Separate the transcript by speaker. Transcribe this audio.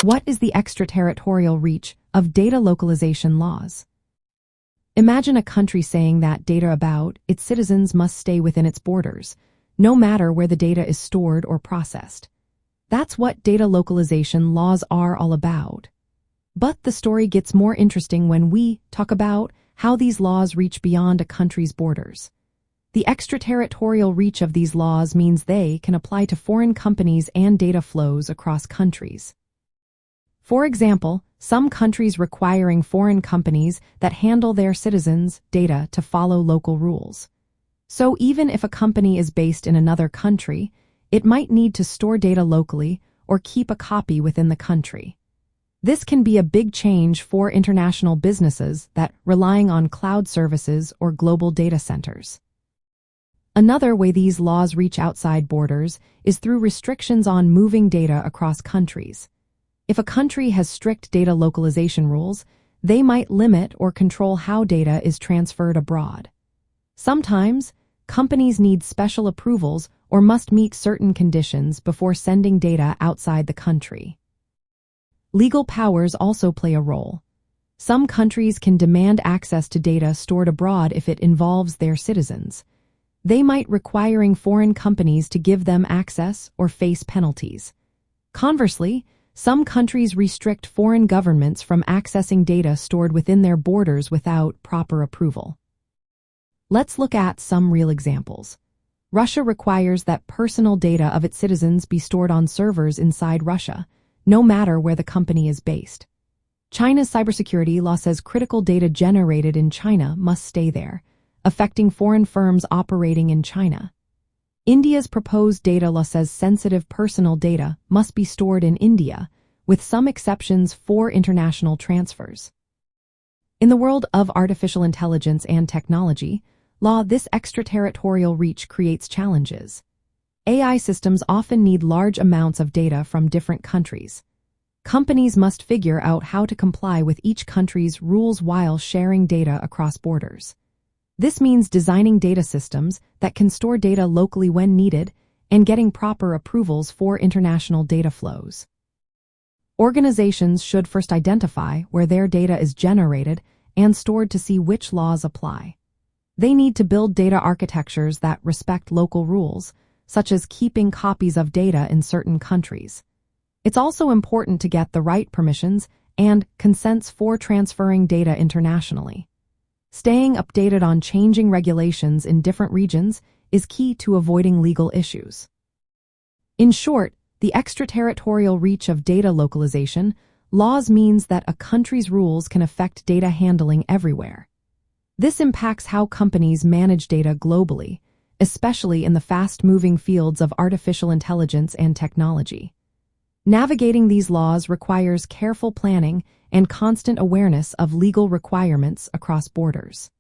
Speaker 1: What is the extraterritorial reach of data localization laws? Imagine a country saying that data about its citizens must stay within its borders, no matter where the data is stored or processed. That's what data localization laws are all about. But the story gets more interesting when we talk about how these laws reach beyond a country's borders. The extraterritorial reach of these laws means they can apply to foreign companies and data flows across countries. For example, some countries requiring foreign companies that handle their citizens' data to follow local rules. So even if a company is based in another country, it might need to store data locally or keep a copy within the country. This can be a big change for international businesses that relying on cloud services or global data centers. Another way these laws reach outside borders is through restrictions on moving data across countries. If a country has strict data localization rules, they might limit or control how data is transferred abroad. Sometimes, companies need special approvals or must meet certain conditions before sending data outside the country. Legal powers also play a role. Some countries can demand access to data stored abroad if it involves their citizens. They might require foreign companies to give them access or face penalties. Conversely, some countries restrict foreign governments from accessing data stored within their borders without proper approval. Let's look at some real examples. Russia requires that personal data of its citizens be stored on servers inside Russia, no matter where the company is based. China's cybersecurity law says critical data generated in China must stay there, affecting foreign firms operating in China. India's proposed data law says sensitive personal data must be stored in India, with some exceptions for international transfers. In the world of artificial intelligence and technology, this extraterritorial reach creates challenges. AI systems often need large amounts of data from different countries. Companies must figure out how to comply with each country's rules while sharing data across borders. This means designing data systems that can store data locally when needed and getting proper approvals for international data flows. Organizations should first identify where their data is generated and stored to see which laws apply. They need to build data architectures that respect local rules, such as keeping copies of data in certain countries. It's also important to get the right permissions and consents for transferring data internationally. Staying updated on changing regulations in different regions is key to avoiding legal issues. In short, the extraterritorial reach of data localization laws means that a country's rules can affect data handling everywhere. This impacts how companies manage data globally, especially in the fast-moving fields of artificial intelligence and technology. Navigating these laws requires careful planning and constant awareness of legal requirements across borders.